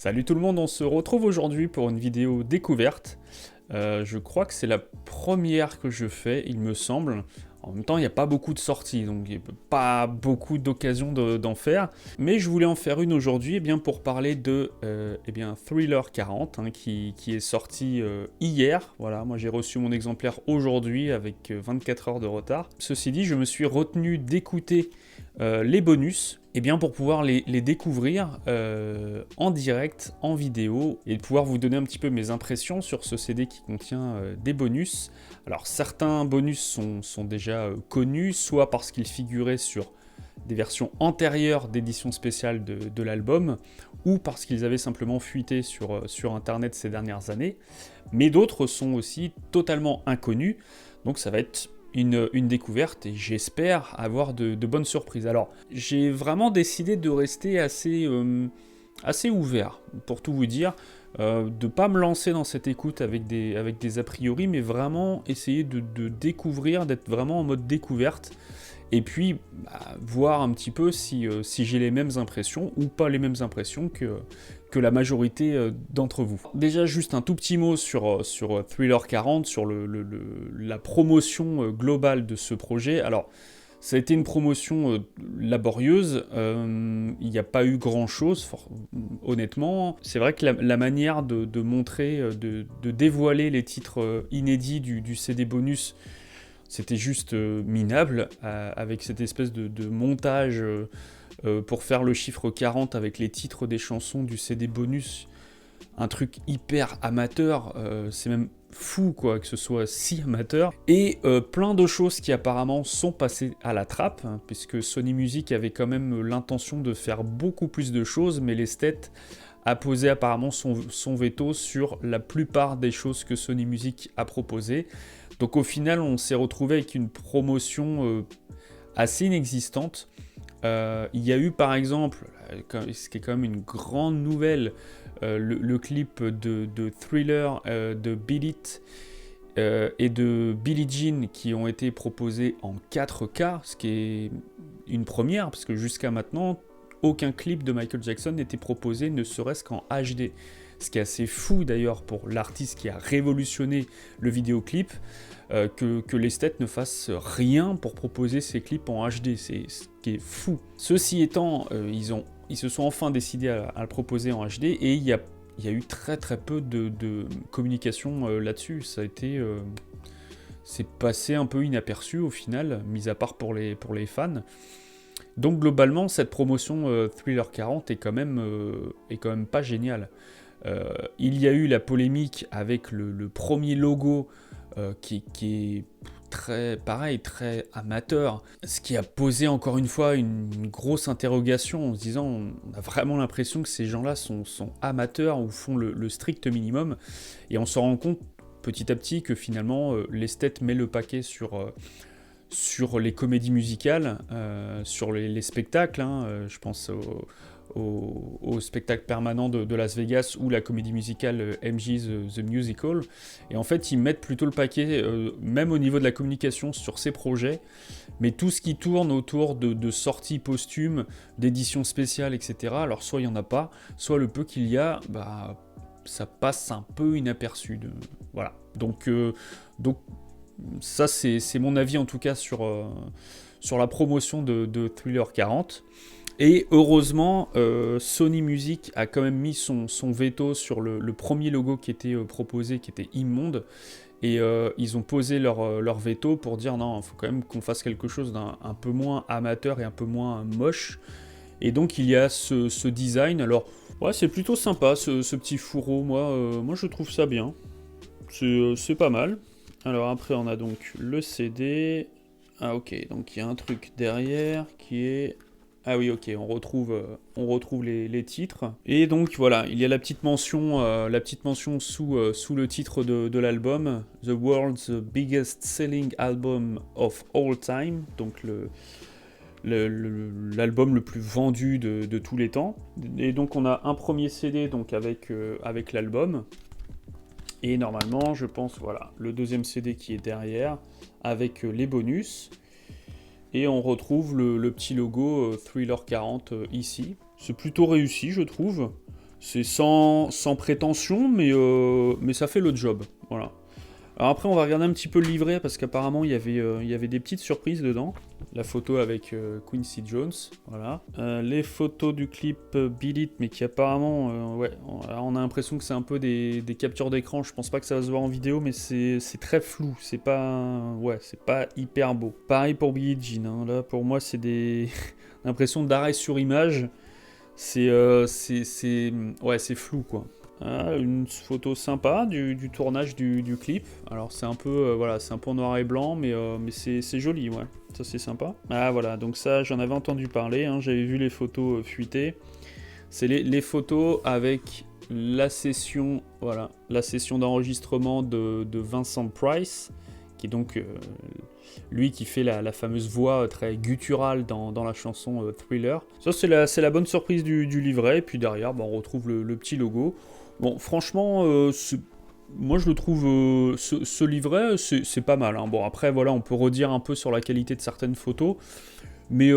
Salut tout le monde, on se retrouve aujourd'hui pour une vidéo découverte. Je crois que c'est la première que je fais, il me semble. En même temps, il n'y a pas beaucoup de sorties, donc il n'y a pas beaucoup d'occasions d'en faire. Mais je voulais en faire une aujourd'hui pour parler de Thriller 40, qui est sorti hier. Voilà, moi j'ai reçu mon exemplaire aujourd'hui avec 24 heures de retard. Ceci dit, je me suis retenu d'écouter les bonus pour pouvoir les découvrir en direct, en vidéo, et de pouvoir vous donner un petit peu mes impressions sur ce CD qui contient des bonus. Alors certains bonus sont déjà connus, soit parce qu'ils figuraient sur des versions antérieures d'édition spéciale de l'album, ou parce qu'ils avaient simplement fuité sur internet ces dernières années, mais d'autres sont aussi totalement inconnus, donc ça va être une découverte et j'espère avoir de bonnes surprises. Alors, j'ai vraiment décidé de rester assez ouvert, pour tout vous dire, de ne pas me lancer dans cette écoute avec des a priori, mais vraiment essayer de découvrir, d'être vraiment en mode découverte, et puis voir un petit peu si j'ai les mêmes impressions ou pas les mêmes impressions que la majorité d'entre vous. Déjà, juste un tout petit mot sur Thriller 40, sur la promotion globale de ce projet. Alors, ça a été une promotion laborieuse, il n'y a pas eu grand-chose, honnêtement. C'est vrai que la manière de montrer, de dévoiler les titres inédits du CD bonus, c'était juste minable, avec cette espèce de montage pour faire le chiffre 40 avec les titres des chansons du CD bonus. Un truc hyper amateur, c'est même fou quoi que ce soit si amateur. Et plein de choses qui apparemment sont passées à la trappe, puisque Sony Music avait quand même l'intention de faire beaucoup plus de choses, mais l'esthète a posé apparemment son veto sur la plupart des choses que Sony Music a proposées. Donc au final, on s'est retrouvé avec une promotion assez inexistante. Il y a eu par exemple, ce qui est quand même une grande nouvelle, le clip de Thriller, de Beat It et de Billie Jean qui ont été proposés en 4K, ce qui est une première, parce que jusqu'à maintenant, aucun clip de Michael Jackson n'était proposé ne serait-ce qu'en HD. Ce qui est assez fou d'ailleurs pour l'artiste qui a révolutionné le vidéoclip, que l'esthète ne fasse rien pour proposer ses clips en HD, c'est ce qui est fou. Ceci étant, ils se sont enfin décidés à le proposer en HD, et il y a eu très très peu de communication là-dessus. Ça a été... c'est passé un peu inaperçu au final, mis à part pour les fans. Donc globalement, cette promotion Thriller 40 est quand même pas géniale. Il y a eu la polémique avec le premier logo qui est très amateur, ce qui a posé encore une fois une grosse interrogation en se disant on a vraiment l'impression que ces gens-là sont amateurs ou font le strict minimum, et on se rend compte petit à petit que finalement l'esthète met le paquet sur les comédies musicales, sur les spectacles, je pense au spectacle permanent de Las Vegas ou la comédie musicale MG's The Musical. Et en fait, ils mettent plutôt le paquet, même au niveau de la communication, sur ces projets, mais tout ce qui tourne autour de sorties posthumes, d'éditions spéciales, etc. Alors soit il n'y en a pas, soit le peu qu'il y a, ça passe un peu inaperçu. Voilà. Donc ça, c'est mon avis en tout cas sur la promotion de Thriller 40. Et heureusement, Sony Music a quand même mis son veto sur le premier logo qui était proposé, qui était immonde. Et ils ont posé leur veto pour dire non, il faut quand même qu'on fasse quelque chose d'un un peu moins amateur et un peu moins moche. Et donc il y a ce design. Alors, ouais, c'est plutôt sympa ce petit fourreau. Moi je trouve ça bien. C'est pas mal. Alors après, on a donc le CD. Ah ok, donc il y a un truc derrière qui est... Ah oui, ok, on retrouve les titres. Et donc voilà, il y a la petite mention sous le titre de l'album, The World's Biggest Selling Album of All Time, donc l'album le plus vendu de tous les temps. Et donc on a un premier CD donc avec l'album. Et normalement, je pense, voilà, le deuxième CD qui est derrière, avec les bonus. Et on retrouve le petit logo Thriller 40 ici. C'est plutôt réussi, je trouve. C'est sans prétention, mais ça fait le job. Voilà. Alors après, on va regarder un petit peu le livret, parce qu'apparemment, il y avait des petites surprises dedans. La photo avec Quincy Jones, voilà. Les photos du clip Beat It, mais qui apparemment, ouais, on a l'impression que c'est un peu des captures d'écran. Je pense pas que ça va se voir en vidéo, mais c'est très flou. C'est pas, ouais, c'est pas hyper beau. Pareil pour Billie Jean, hein. Là, pour moi, c'est des l'impression d'arrêt sur image. Ouais, c'est flou, quoi. Ah, une photo sympa du tournage du clip. Alors c'est un peu voilà, c'est un peu en noir et blanc, mais c'est joli, ouais. Ça c'est sympa. Ah voilà, donc ça j'en avais entendu parler, hein, j'avais vu les photos fuitées. C'est les photos avec la session, voilà, la session d'enregistrement de Vincent Price, qui est donc lui qui fait la fameuse voix très gutturale dans la chanson Thriller. Ça c'est la bonne surprise du livret, et puis derrière on retrouve le petit logo. Bon, franchement, moi je le trouve, ce livret, c'est pas mal, hein. Bon, après, voilà, on peut redire un peu sur la qualité de certaines photos, mais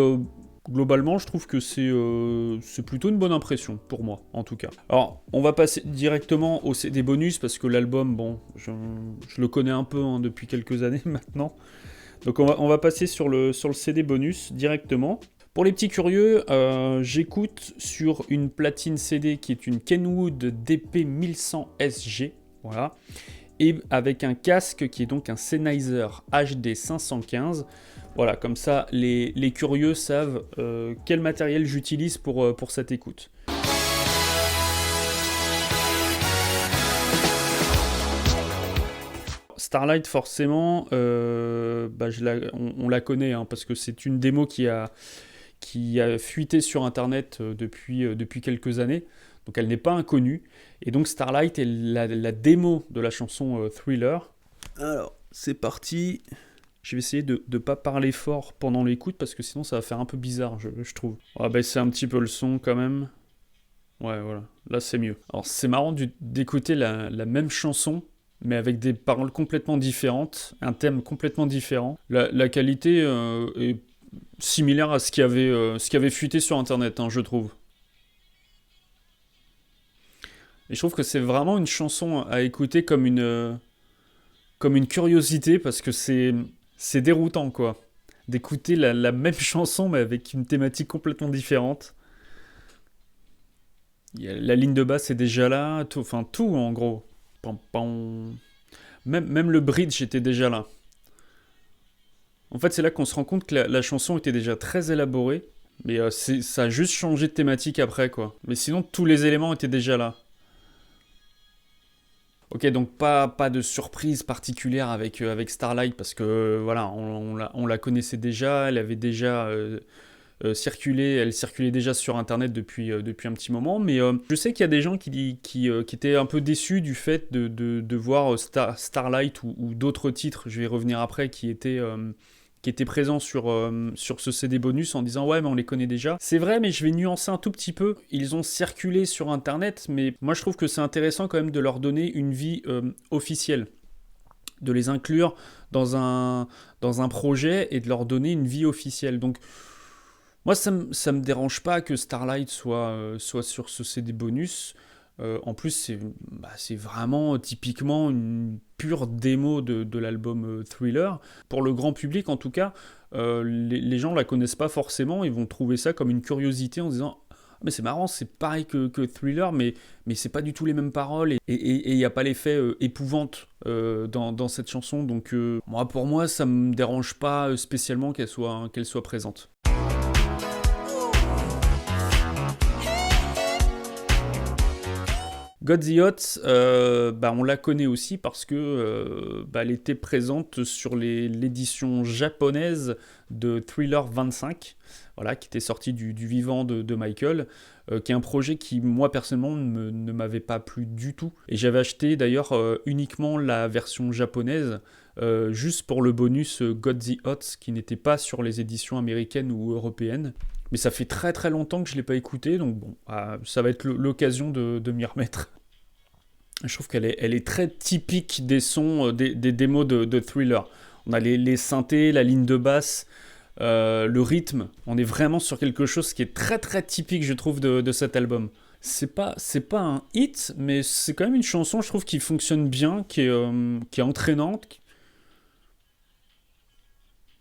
globalement, je trouve que c'est plutôt une bonne impression, pour moi, en tout cas. Alors, on va passer directement au CD bonus, parce que l'album, bon, je le connais un peu, hein, depuis quelques années maintenant. Donc on va passer sur le CD bonus directement. Pour les petits curieux, j'écoute sur une platine CD qui est une Kenwood DP1100 SG, voilà, et avec un casque qui est donc un Sennheiser HD 515. Voilà, comme ça les curieux savent quel matériel j'utilise pour cette écoute. Starlight, forcément, on la connaît, hein, parce que c'est une démo qui a fuité sur internet depuis quelques années, donc elle n'est pas inconnue, et donc Starlight est la démo de la chanson Thriller. Alors, c'est parti. Je vais essayer de ne pas parler fort pendant l'écoute, parce que sinon ça va faire un peu bizarre, je trouve. On va baisser un petit peu le son quand même. Ouais, voilà, là c'est mieux. Alors c'est marrant d'écouter la même chanson, mais avec des paroles complètement différentes, un thème complètement différent. La qualité est similaire à ce qui avait fuité sur internet, hein, je trouve. Et je trouve que c'est vraiment une chanson à écouter comme une curiosité, parce que c'est déroutant, quoi, d'écouter la même chanson mais avec une thématique complètement différente. La ligne de basse est déjà là, enfin tout en gros. Pam, pam. Même le bridge était déjà là. En fait, c'est là qu'on se rend compte que la chanson était déjà très élaborée, mais ça a juste changé de thématique après, quoi. Mais sinon, tous les éléments étaient déjà là. Ok, donc pas de surprise particulière avec Starlight, parce que voilà, on la connaissait déjà, elle avait déjà circulé, elle circulait déjà sur internet depuis un petit moment, mais je sais qu'il y a des gens qui étaient un peu déçus du fait de voir Starlight ou d'autres titres, je vais y revenir après, qui étaient présents sur ce CD bonus, en disant ouais mais on les connaît déjà. C'est vrai, mais je vais nuancer un tout petit peu. Ils ont circulé sur internet, mais moi je trouve que c'est intéressant quand même de leur donner une vie officielle, de les inclure dans un projet et de leur donner une vie officielle. Donc moi ça me dérange pas que Starlight soit sur ce CD bonus. En plus, c'est vraiment typiquement une pure démo de l'album Thriller. Pour le grand public, en tout cas, les gens la connaissent pas forcément. Ils vont trouver ça comme une curiosité en se disant ah, mais c'est marrant, c'est pareil que Thriller, mais c'est pas du tout les mêmes paroles, et il n'y a pas l'effet épouvante dans cette chanson. Donc, pour moi, ça me dérange pas spécialement qu'elle soit présente. Got the Hot, on la connaît aussi parce que elle était présente sur l'édition japonaise de Thriller 25, voilà, qui était sortie du vivant de Michael, qui est un projet qui, moi, personnellement, ne m'avait pas plu du tout. Et j'avais acheté, d'ailleurs, uniquement la version japonaise, juste pour le bonus Got the Hot, qui n'était pas sur les éditions américaines ou européennes. Mais ça fait très très longtemps que je ne l'ai pas écouté, donc bon, ça va être l'occasion de m'y remettre. Je trouve qu'elle est très typique des sons, des démos de Thriller. On a les synthés, la ligne de basse, le rythme. On est vraiment sur quelque chose qui est très très typique, je trouve, de cet album. C'est pas un hit, mais c'est quand même une chanson, je trouve, qui fonctionne bien, qui est entraînante.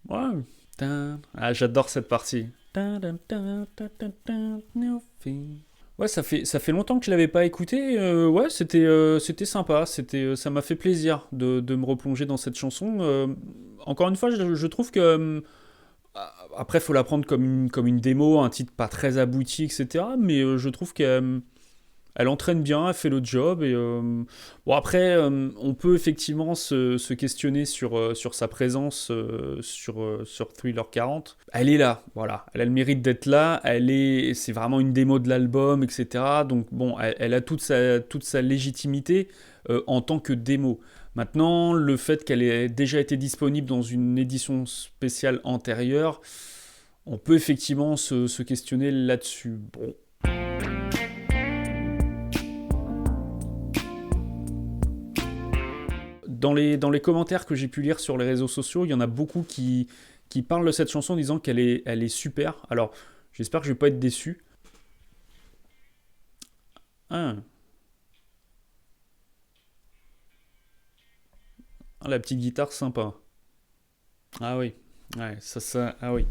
Ouais. Ah, j'adore cette partie. Ouais, ça fait longtemps que je l'avais pas écouté. Ouais, c'était sympa. Ça m'a fait plaisir de me replonger dans cette chanson. Encore une fois, je trouve que après, faut la prendre comme une démo, un titre pas très abouti, etc. Mais je trouve qu'elle elle entraîne bien, elle fait le job. Et bon, après, on peut effectivement se questionner sur sa présence sur Thriller 40. Elle est là, voilà. Elle a le mérite d'être là. C'est vraiment une démo de l'album, etc. Donc bon, elle a toute sa légitimité en tant que démo. Maintenant, le fait qu'elle ait déjà été disponible dans une édition spéciale antérieure, on peut effectivement se questionner là-dessus. Bon. Dans les commentaires que j'ai pu lire sur les réseaux sociaux, il y en a beaucoup qui parlent de cette chanson en disant qu'elle est super. Alors, j'espère que je vais pas être déçu. Ah, la petite guitare sympa. Ah oui, ouais, ah oui.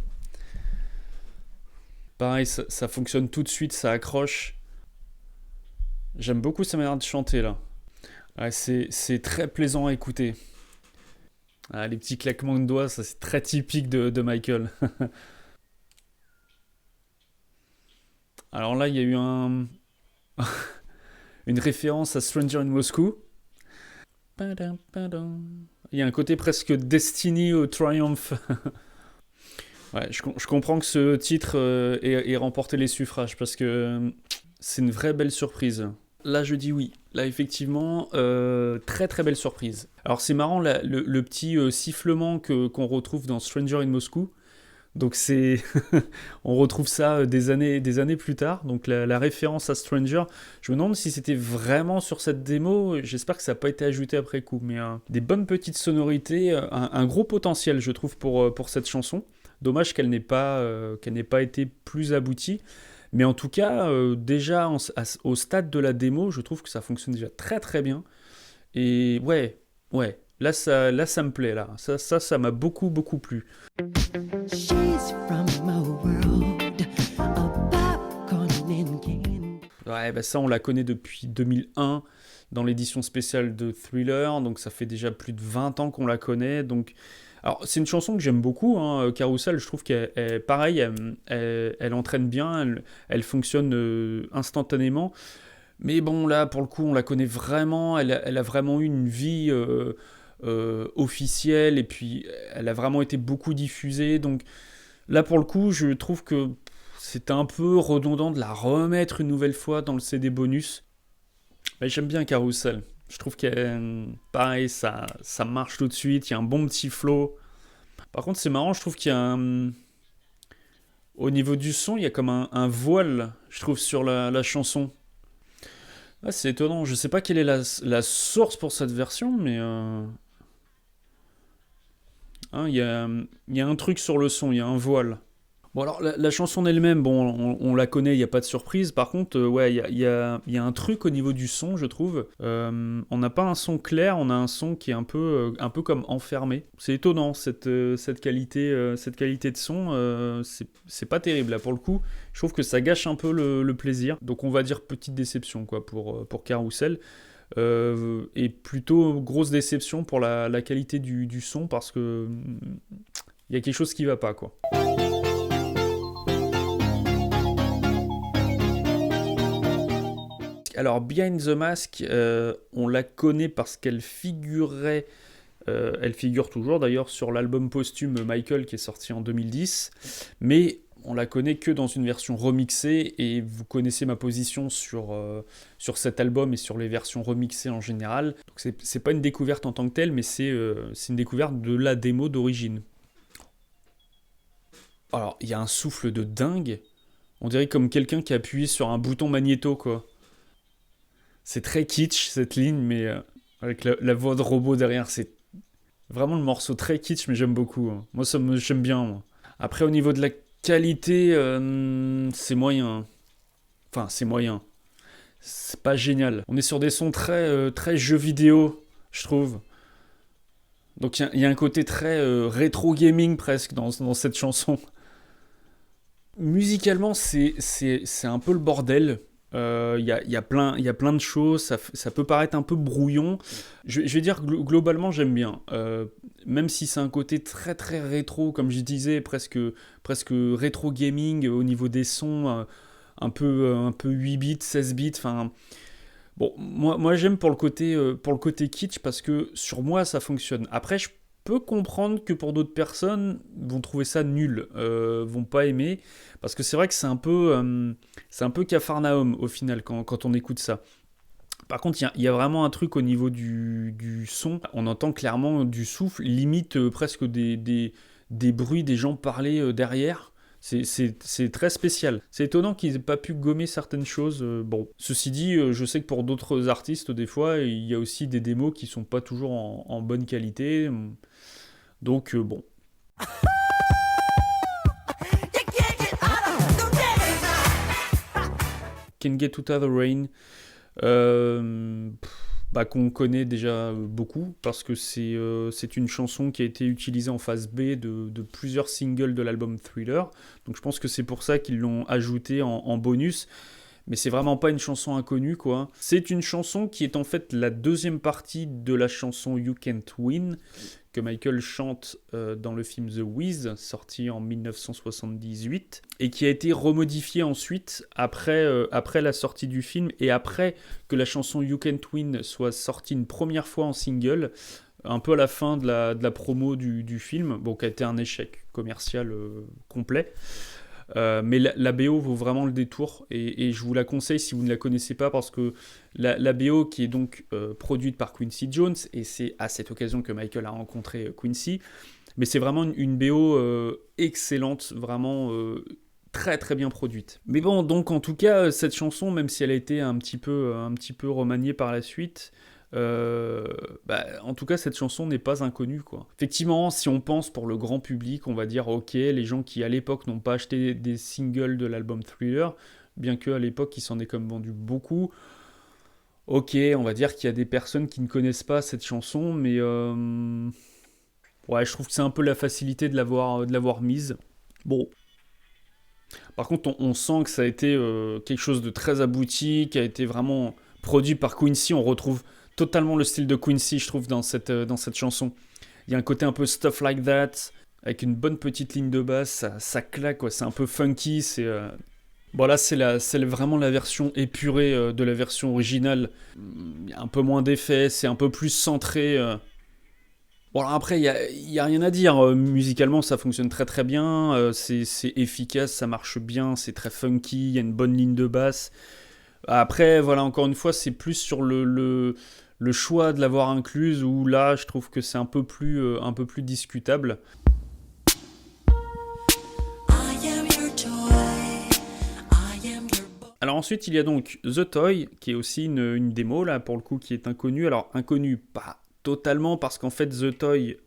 Pareil, ça fonctionne tout de suite, ça accroche. J'aime beaucoup sa manière de chanter là. Ouais, c'est très plaisant à écouter. Ah, les petits claquements de doigts, ça c'est très typique de Michael. Alors là, il y a eu une référence à Stranger in Moscow. Padam, padam. Il y a un côté presque Destiny au Triumph. Ouais, je comprends que ce titre ait remporté les suffrages parce que c'est une vraie belle surprise. Là, je dis oui. Là, effectivement, très très belle surprise. Alors, c'est marrant, le petit sifflement qu'on retrouve dans Stranger in Moscow. Donc, on retrouve ça des années plus tard. Donc, la référence à Stranger, je me demande si c'était vraiment sur cette démo. J'espère que ça n'a pas été ajouté après coup. Mais des bonnes petites sonorités, un gros potentiel, je trouve, pour cette chanson. Dommage qu'elle n'ait pas été plus aboutie. Mais en tout cas, déjà au stade de la démo, je trouve que ça fonctionne déjà très très bien. Et ouais, ouais, là ça me plaît là. Ça m'a beaucoup beaucoup plu. Ouais, bah ça on la connaît depuis 2001 dans l'édition spéciale de Thriller, donc ça fait déjà plus de 20 ans qu'on la connaît. Donc, alors c'est une chanson que j'aime beaucoup, hein, Carousel. Je trouve pareil, elle entraîne bien, elle fonctionne instantanément. Mais bon, là, pour le coup, on la connaît vraiment. Elle a vraiment eu une vie officielle et puis elle a vraiment été beaucoup diffusée. Donc là, pour le coup, je trouve que c'est un peu redondant de la remettre une nouvelle fois dans le CD bonus. Mais j'aime bien Carousel. Je trouve que pareil, ça marche tout de suite. Il y a un bon petit flow. Par contre, c'est marrant, je trouve qu'il y a au niveau du son, il y a comme un voile, je trouve, sur la chanson. Ah, c'est étonnant, je sais pas quelle est la source pour cette version, mais hein, il y a un truc sur le son, il y a un voile. Bon, alors la chanson en elle-même, bon, on la connaît, il n'y a pas de surprise. Par contre, ouais, il y a un truc au niveau du son, je trouve. On n'a pas un son clair, on a un son qui est un peu comme enfermé. C'est étonnant, cette qualité de son. C'est pas terrible, là, pour le coup. Je trouve que ça gâche un peu le plaisir. Donc, on va dire petite déception, quoi, pour Carousel. Et plutôt grosse déception pour la qualité du son, parce que il y a quelque chose qui va pas, quoi. Alors, Behind the Mask, on la connaît parce elle figure toujours d'ailleurs sur l'album posthume Michael qui est sorti en 2010, mais on la connaît que dans une version remixée, et vous connaissez ma position sur cet album et sur les versions remixées en général. Donc c'est pas une découverte en tant que telle, mais c'est une découverte de la démo d'origine. Alors, il y a un souffle de dingue, on dirait comme quelqu'un qui a appuyé sur un bouton magnéto, quoi. C'est très kitsch cette ligne, mais avec la voix de robot derrière, c'est vraiment le morceau très kitsch, mais j'aime beaucoup, hein. Moi, j'aime bien, moi. Après, au niveau de la qualité, c'est moyen. Enfin, c'est moyen. c'est pas génial. On est sur des sons très jeux vidéo, je trouve. Donc il y a un côté très rétro gaming presque dans cette chanson. Musicalement, c'est un peu le bordel. Il y a plein de choses, ça peut paraître un peu brouillon. Je vais dire globalement, j'aime bien. Même si c'est un côté très rétro, comme je disais, presque rétro gaming au niveau des sons, un peu 8 bits, 16 bits. Enfin, bon, moi j'aime pour le côté kitsch parce que sur moi ça fonctionne. Après, je peux comprendre que pour d'autres personnes vont trouver ça nul, vont pas aimer, parce que c'est vrai que c'est un peu Capharnaüm au final quand on écoute ça. Par contre, il y a vraiment un truc au niveau du son. On entend clairement du souffle, limite presque des bruits des gens parler derrière. C'est très spécial. C'est étonnant qu'ils aient pas pu gommer certaines choses. Bon, ceci dit, je sais que pour d'autres artistes, des fois, il y a aussi des démos qui sont pas toujours en bonne qualité. Donc, bon. Can't Get Out of the Rain. Qu'on connaît déjà beaucoup parce que c'est une chanson qui a été utilisée en phase B de plusieurs singles de l'album Thriller, donc je pense que c'est pour ça qu'ils l'ont ajouté en bonus, mais c'est vraiment pas une chanson inconnue quoi. C'est une chanson qui est en fait la deuxième partie de la chanson You Can't Win que Michael chante dans le film The Wiz, sorti en 1978, et qui a été remodifié ensuite après la sortie du film et après que la chanson You Can't Win soit sortie une première fois en single, un peu à la fin de la promo du film, bon, qui a été un échec commercial complet. Mais la BO vaut vraiment le détour et je vous la conseille si vous ne la connaissez pas parce que la BO qui est donc produite par Quincy Jones, et c'est à cette occasion que Michael a rencontré Quincy, mais c'est vraiment une BO excellente, vraiment très bien produite. Mais bon, donc en tout cas, cette chanson, même si elle a été un petit peu remaniée par la suite, en tout cas cette chanson n'est pas inconnue quoi. Effectivement, si on pense pour le grand public, on va dire ok, les gens qui à l'époque n'ont pas acheté des singles de l'album Thriller, bien qu'à l'époque il s'en est comme vendu beaucoup, ok, on va dire qu'il y a des personnes qui ne connaissent pas cette chanson, mais ouais, je trouve que c'est un peu la facilité de l'avoir mise. Bon, par contre on sent que ça a été quelque chose de très abouti, qui a été vraiment produit par Quincy. On retrouve totalement le style de Quincy, je trouve, dans cette chanson. Il y a un côté un peu stuff like that, avec une bonne petite ligne de basse, ça claque, quoi. C'est un peu funky. Bon, là, c'est vraiment la version épurée de la version originale. Il y a un peu moins d'effets, c'est un peu plus centré. Bon, alors après, il y a rien à dire. Musicalement, ça fonctionne très bien. C'est efficace, ça marche bien, c'est très funky, il y a une bonne ligne de basse. Après, voilà, encore une fois, c'est plus sur le choix de l'avoir incluse, où là, je trouve que c'est un peu plus discutable. Alors ensuite, il y a donc The Toy, qui est aussi une démo, là, pour le coup, qui est inconnue. Alors, inconnue, pas totalement, parce qu'en fait, The Toy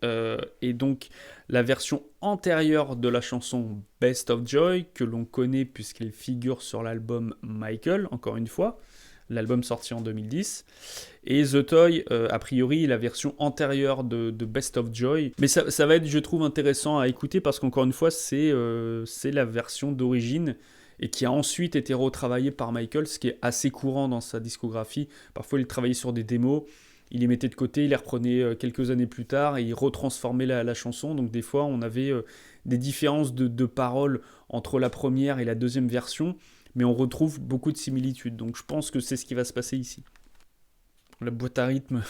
est donc la version antérieure de la chanson Best of Joy, que l'on connaît puisqu'elle figure sur l'album Michael, encore une fois, l'album sorti en 2010. Et The Toy, a priori, est la version antérieure de Best of Joy. Mais ça va être, je trouve, intéressant à écouter, parce qu'encore une fois, c'est la version d'origine, et qui a ensuite été retravaillée par Michael, ce qui est assez courant dans sa discographie. Parfois, il travaillait sur des démos, il les mettait de côté, il les reprenait quelques années plus tard, et il retransformait la chanson. Donc des fois, on avait des différences de paroles entre la première et la deuxième version, mais on retrouve beaucoup de similitudes. Donc je pense que c'est ce qui va se passer ici. La boîte à rythme.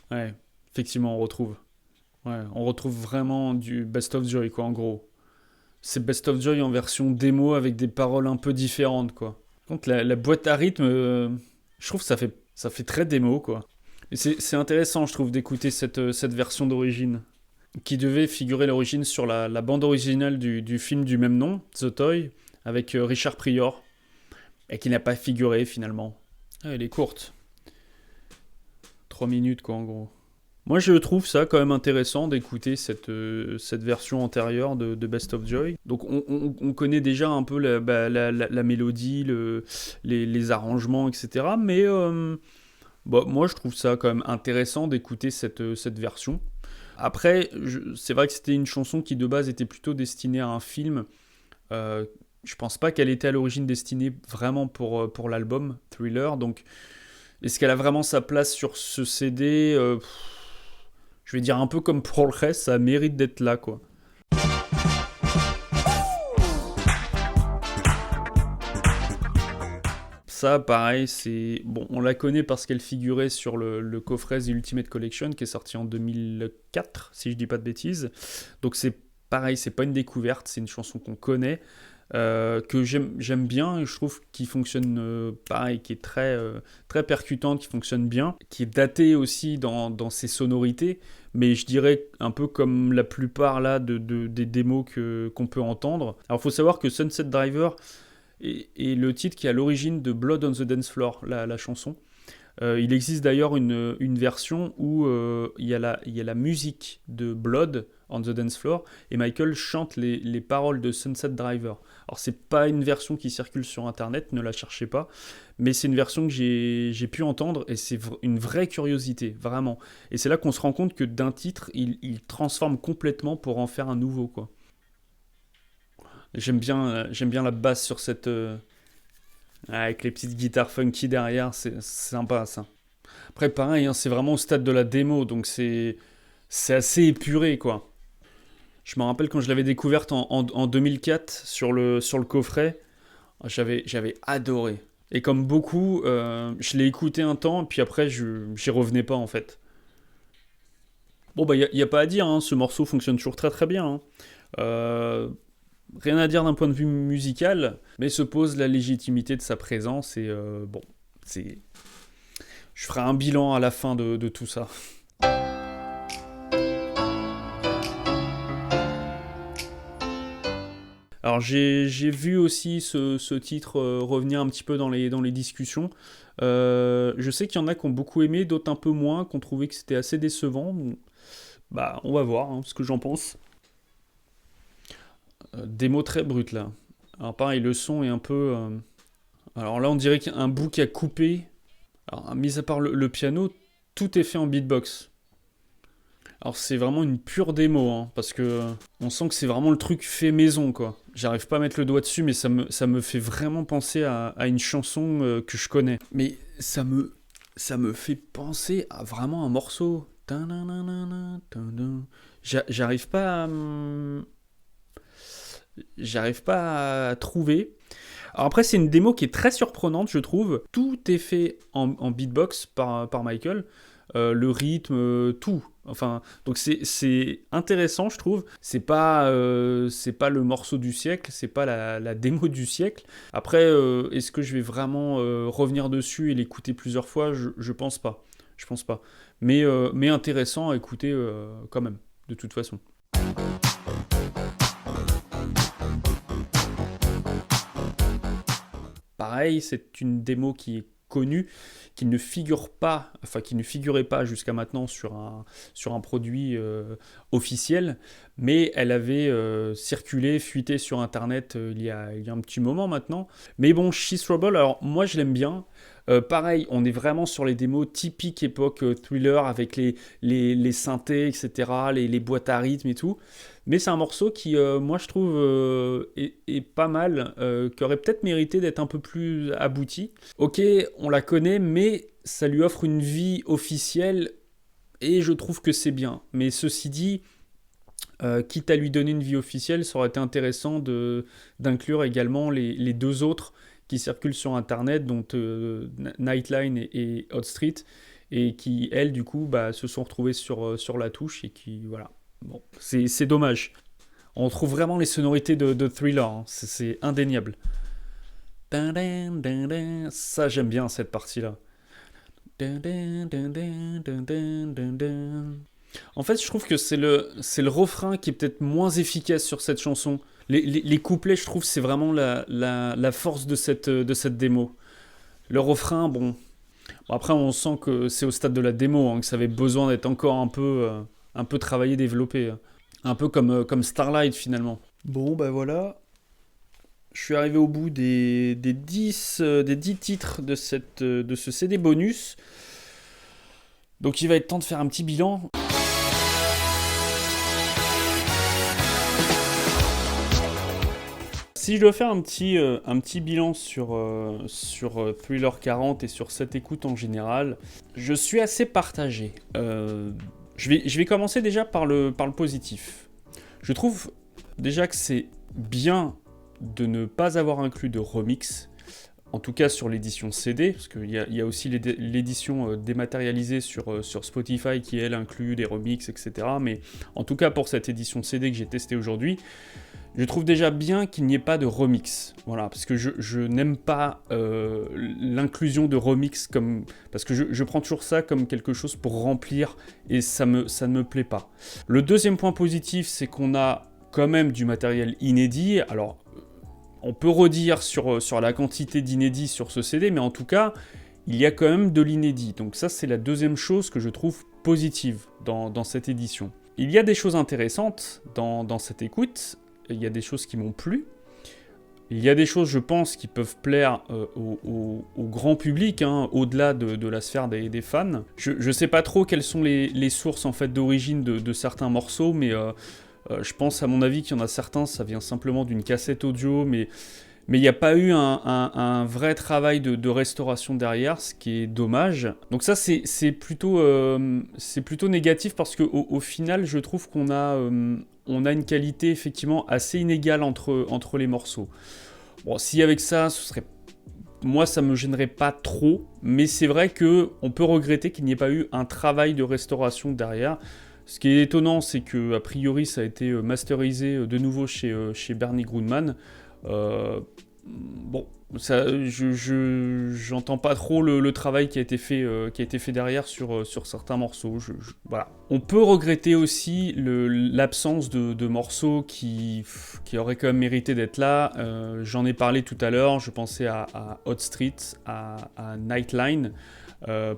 Ouais, effectivement, on retrouve. Ouais, on retrouve vraiment du Best of Joy, quoi, en gros. C'est Best of Joy en version démo avec des paroles un peu différentes, quoi. Donc la boîte à rythme, je trouve que ça fait très démo, quoi. Et c'est intéressant, je trouve, d'écouter cette version d'origine, qui devait figurer l'origine sur la bande originale du film du même nom, The Toy, avec Richard Pryor, et qui n'a pas figuré finalement. Ah, elle est courte. 3 minutes, quoi, en gros. Moi, je trouve ça quand même intéressant d'écouter cette version antérieure de Best of Joy. Donc, on connaît déjà un peu la mélodie, les arrangements, etc. Mais moi, je trouve ça quand même intéressant d'écouter cette version. Après, c'est vrai que c'était une chanson qui de base était plutôt destinée à un film. Je pense pas qu'elle était à l'origine destinée vraiment pour l'album Thriller. Donc, est-ce qu'elle a vraiment sa place sur ce CD? Je vais dire un peu comme pour le reste, ça mérite d'être là, quoi. Ça, pareil, c'est... Bon, on la connaît parce qu'elle figurait sur le coffret The Ultimate Collection, qui est sorti en 2004, si je dis pas de bêtises. Donc c'est pareil, c'est pas une découverte, c'est une chanson qu'on connaît, que j'aime bien, et je trouve qu'il fonctionne pareil, qui est très percutante, qui fonctionne bien, qui est datée aussi dans ses sonorités, mais je dirais un peu comme la plupart là des démos qu'on peut entendre. Alors il faut savoir que Sunset Driver est le titre qui est à l'origine de Blood on the Dance Floor, la chanson. Il existe d'ailleurs une version où il y a la musique de Blood on the Dance Floor et Michael chante les paroles de Sunset Driver. Alors c'est pas une version qui circule sur internet, ne la cherchez pas, mais c'est une version que j'ai pu entendre et c'est une vraie curiosité, vraiment. Et c'est là qu'on se rend compte que d'un titre, il transforme complètement pour en faire un nouveau, quoi. J'aime bien la basse sur cette... avec les petites guitares funky derrière, c'est sympa ça. Après pareil, hein, c'est vraiment au stade de la démo, donc c'est assez épuré, quoi. Je me rappelle quand je l'avais découverte en 2004 sur le coffret, j'avais adoré. Et comme beaucoup, je l'ai écouté un temps, et puis après, j'y revenais pas en fait. Bon, bah, y a pas à dire, hein, ce morceau fonctionne toujours très très bien, hein. Euh, Rien à dire d'un point de vue musical, mais se pose la légitimité de sa présence, et bon, c'est... Je ferai un bilan à la fin de tout ça. Alors j'ai vu aussi ce titre revenir un petit peu dans les discussions. Je sais qu'il y en a qui ont beaucoup aimé, d'autres un peu moins, qui ont trouvé que c'était assez décevant. Bah on va voir, hein, ce que j'en pense. Des mots très bruts là. Alors pareil, le son est un peu... Alors là on dirait qu'il y a un bout qui a coupé. Alors mis à part le piano, tout est fait en beatbox. Alors c'est vraiment une pure démo, hein, parce que on sent que c'est vraiment le truc fait maison, quoi. J'arrive pas à mettre le doigt dessus, mais ça me fait vraiment penser à une chanson que je connais. Mais ça me fait penser à vraiment un morceau. J'arrive pas j'arrive pas à trouver. Alors après, c'est une démo qui est très surprenante, je trouve. Tout est fait en beatbox par Michael. Le rythme, tout. Enfin, donc c'est intéressant, je trouve. C'est pas le morceau du siècle, c'est pas la démo du siècle. Après, est-ce que je vais vraiment revenir dessus et l'écouter plusieurs fois? Je pense pas. Je pense pas. Mais intéressant à écouter quand même, de toute façon. Pareil, c'est une démo qui est connue, qui ne figure pas, enfin qui ne figurait pas jusqu'à maintenant sur un produit officiel, mais elle avait circulé, fuité sur internet il y a un petit moment maintenant. Mais bon, She's Trouble, alors moi je l'aime bien. Pareil, on est vraiment sur les démos typiques époque thriller avec les synthés, etc., les boîtes à rythme et tout. Mais c'est un morceau qui, moi, je trouve, est pas mal, qui aurait peut-être mérité d'être un peu plus abouti. Ok, on la connaît, mais ça lui offre une vie officielle, et je trouve que c'est bien. Mais ceci dit, quitte à lui donner une vie officielle, ça aurait été intéressant d'inclure également les deux autres qui circulent sur Internet, dont Nightline et Hot Street, et qui, elles, du coup, bah, se sont retrouvées sur la touche, et qui, voilà. Bon, c'est dommage. On trouve vraiment les sonorités de Thriller, hein. C'est indéniable. Ça, j'aime bien cette partie-là. En fait, je trouve que c'est le refrain qui est peut-être moins efficace sur cette chanson. Les couplets, je trouve, c'est vraiment la force de cette démo. Le refrain, bon, Bon, après, on sent que c'est au stade de la démo, hein, que ça avait besoin d'être encore un peu travaillé, développé. Un peu comme Starlight finalement. Bon, bah voilà. Je suis arrivé au bout des 10 titres de ce CD bonus. Donc il va être temps de faire un petit bilan. Si je dois faire un petit bilan sur Thriller 40 et sur cette écoute en général, je suis assez partagé. Je vais commencer déjà par le positif. Je trouve déjà que c'est bien de ne pas avoir inclus de remix, en tout cas sur l'édition CD, parce qu'il y a aussi l'édition dématérialisée sur Spotify qui, elle, inclut des remixes, etc. Mais en tout cas, pour cette édition CD que j'ai testée aujourd'hui, je trouve déjà bien qu'il n'y ait pas de remix. Voilà, parce que je n'aime pas l'inclusion de remix, parce que je prends toujours ça comme quelque chose pour remplir, et ça ne me plaît pas. Le deuxième point positif, c'est qu'on a quand même du matériel inédit. Alors, on peut redire sur la quantité d'inédits sur ce CD, mais en tout cas, il y a quand même de l'inédit. Donc ça, c'est la deuxième chose que je trouve positive dans cette édition. Il y a des choses intéressantes dans cette écoute. Il y a des choses qui m'ont plu. Il y a des choses, je pense, qui peuvent plaire au grand public, hein, au-delà de la sphère des fans. Je ne sais pas trop quelles sont les sources en fait, d'origine de certains morceaux, mais je pense à mon avis qu'il y en a certains, ça vient simplement d'une cassette audio, mais il n'y a pas eu un vrai travail de restauration derrière, ce qui est dommage. Donc ça, c'est plutôt négatif parce qu'au final, je trouve qu'on a une qualité effectivement assez inégale entre les morceaux. Bon, si avec ça, moi, ça me gênerait pas trop, mais c'est vrai qu'on peut regretter qu'il n'y ait pas eu un travail de restauration derrière. Ce qui est étonnant, c'est qu'a priori, ça a été masterisé de nouveau chez Bernie Grundman. Bon, ça, j'entends pas trop le travail qui a été fait derrière sur certains morceaux. Voilà. On peut regretter aussi l'absence de morceaux qui auraient quand même mérité d'être là. J'en ai parlé tout à l'heure, je pensais à Hot Street, à Nightline.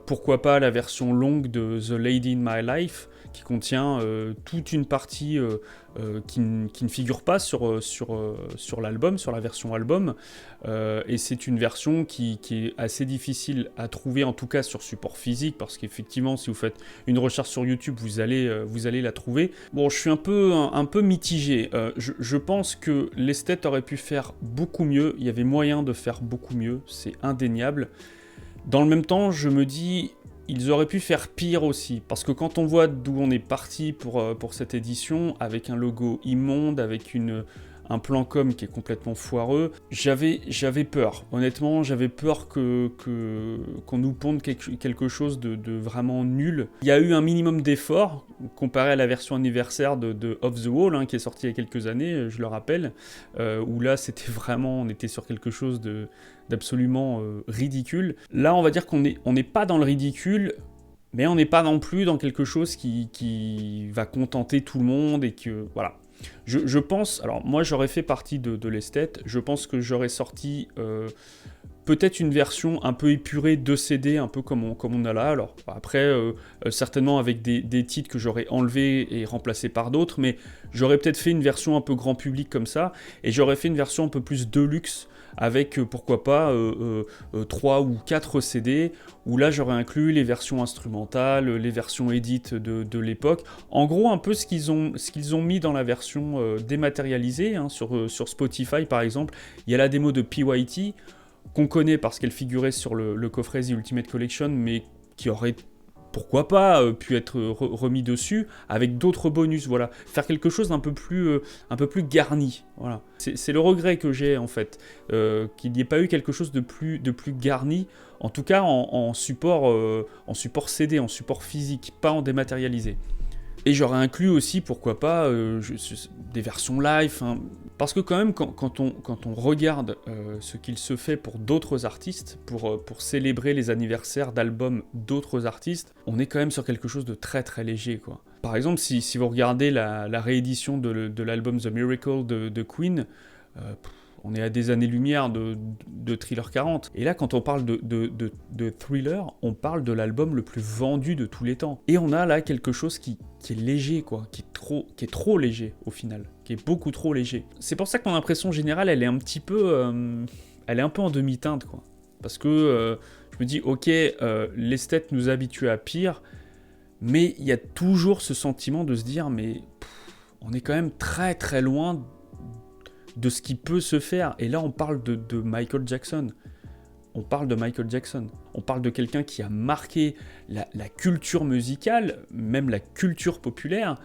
Pourquoi pas la version longue de The Lady in My Life, qui contient toute une partie qui ne figure pas sur l'album, sur la version album, et c'est une version qui est assez difficile à trouver, en tout cas sur support physique, parce qu'effectivement, si vous faites une recherche sur YouTube, vous allez la trouver. Bon, je suis un peu mitigé. Je pense que l'esthète aurait pu faire beaucoup mieux, il y avait moyen de faire beaucoup mieux, c'est indéniable. Dans le même temps, je me dis, ils auraient pu faire pire aussi, parce que quand on voit d'où on est parti pour cette édition, avec un logo immonde, avec un plan com qui est complètement foireux, j'avais peur. Honnêtement, j'avais peur qu'on nous ponde quelque chose de vraiment nul. Il y a eu un minimum d'effort, comparé à la version anniversaire de Off the Wall, hein, qui est sortie il y a quelques années, je le rappelle, où là, on était sur quelque chose d'absolument ridicule. Là, on va dire qu'on n'est pas dans le ridicule, mais on n'est pas non plus dans quelque chose qui va contenter tout le monde et que, voilà. Je pense, alors moi j'aurais fait partie de l'esthète, je pense que j'aurais sorti peut-être une version un peu épurée de CD, un peu comme on a là, alors après certainement avec des titres que j'aurais enlevés et remplacés par d'autres, mais j'aurais peut-être fait une version un peu grand public comme ça, et j'aurais fait une version un peu plus deluxe, avec pourquoi pas 3 ou 4 CD, où là j'aurais inclus les versions instrumentales, les versions edit de l'époque. En gros, un peu ce qu'ils ont mis dans la version dématérialisée, hein, sur Spotify par exemple. Il y a la démo de PYT, qu'on connaît parce qu'elle figurait sur le coffret The Ultimate Collection, mais qui aurait pourquoi pas pu être remis dessus avec d'autres bonus, voilà, faire quelque chose d'un peu plus garni, voilà. C'est le regret que j'ai en fait, qu'il n'y ait pas eu quelque chose de plus garni, en tout cas en support CD, en support physique, pas en dématérialisé. Et j'aurais inclus aussi, pourquoi pas, des versions live, hein, parce que quand même, quand on regarde ce qu'il se fait pour d'autres artistes, pour célébrer les anniversaires d'albums d'autres artistes, on est quand même sur quelque chose de très très léger, quoi. Par exemple, si vous regardez la réédition de l'album The Miracle de Queen, on est à des années-lumière de Thriller 40. Et là, quand on parle de Thriller, on parle de l'album le plus vendu de tous les temps. Et on a là quelque chose qui est léger, quoi, qui est trop léger au final, qui est beaucoup trop léger. C'est pour ça que mon impression générale, elle est un petit peu, elle est un peu en demi-teinte, quoi. Parce que je me dis, ok, l'esthète nous habitue à pire, mais il y a toujours ce sentiment de se dire, mais on est quand même très très loin de ce qui peut se faire. Et là, on parle de Michael Jackson. On parle de Michael Jackson. On parle de quelqu'un qui a marqué la culture musicale, même la culture populaire.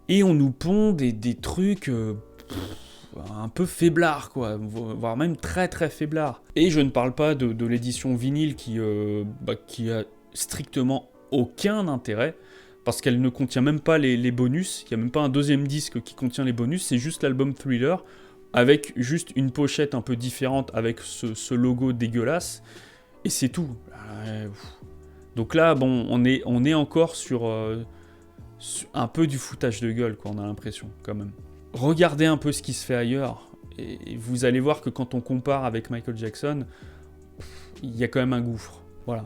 Et on nous pond des trucs un peu faiblards, quoi. Voire même très très faiblards. Et je ne parle pas de l'édition vinyle qui a strictement aucun intérêt. Parce qu'elle ne contient même pas les bonus. Il n'y a même pas un deuxième disque qui contient les bonus. C'est juste l'album Thriller, avec juste une pochette un peu différente, avec ce logo dégueulasse. Et c'est tout. Donc là, bon, on est encore sur un peu du foutage de gueule, quoi, on a l'impression, quand même. Regardez un peu ce qui se fait ailleurs. Et vous allez voir que quand on compare avec Michael Jackson, il y a quand même un gouffre. Voilà.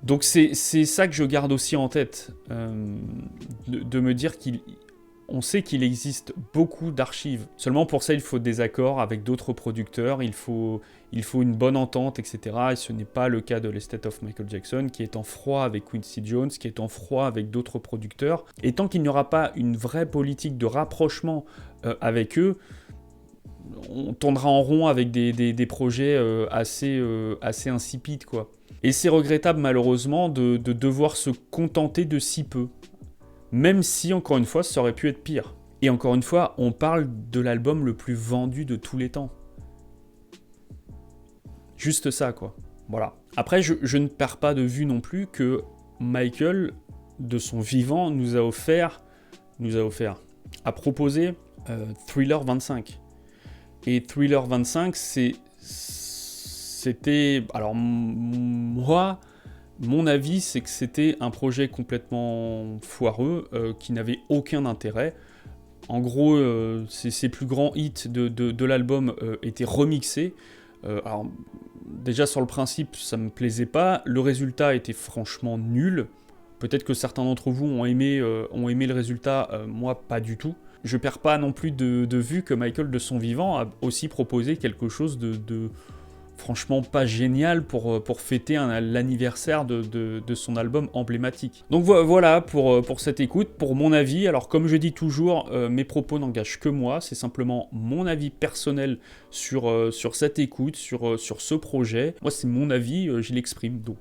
Donc c'est ça que je garde aussi en tête, de me dire qu'on sait qu'il existe beaucoup d'archives. Seulement pour ça, il faut des accords avec d'autres producteurs, il faut une bonne entente, etc. Et ce n'est pas le cas de l'Estate of Michael Jackson, qui est en froid avec Quincy Jones, qui est en froid avec d'autres producteurs. Et tant qu'il n'y aura pas une vraie politique de rapprochement avec eux, on tournera en rond avec des projets assez insipides, quoi. Et c'est regrettable malheureusement de devoir se contenter de si peu. Même si, encore une fois, ça aurait pu être pire. Et encore une fois, on parle de l'album le plus vendu de tous les temps. Juste ça, quoi. Voilà. Après, je ne perds pas de vue non plus que Michael, de son vivant, nous a proposé Thriller 25. Et Thriller 25, c'était... Alors moi, mon avis, c'est que c'était un projet complètement foireux, qui n'avait aucun intérêt. En gros, ses plus grands hits de l'album étaient remixés. Alors, déjà sur le principe, ça me plaisait pas. Le résultat était franchement nul. Peut-être que certains d'entre vous ont aimé le résultat, moi pas du tout. Je perds pas non plus de vue que Michael, de son vivant, a aussi proposé quelque chose de franchement pas génial pour fêter l'anniversaire de son album emblématique. Donc voilà pour cette écoute, pour mon avis. Alors comme je dis toujours, mes propos n'engagent que moi, c'est simplement mon avis personnel sur cette écoute, sur ce projet. Moi c'est mon avis, je l'exprime, donc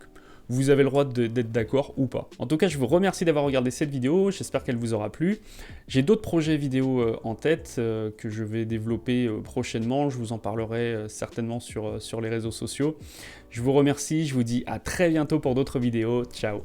vous avez le droit d'être d'accord ou pas. En tout cas, je vous remercie d'avoir regardé cette vidéo, j'espère qu'elle vous aura plu. J'ai d'autres projets vidéo en tête que je vais développer prochainement, je vous en parlerai certainement sur les réseaux sociaux. Je vous remercie, je vous dis à très bientôt pour d'autres vidéos, ciao.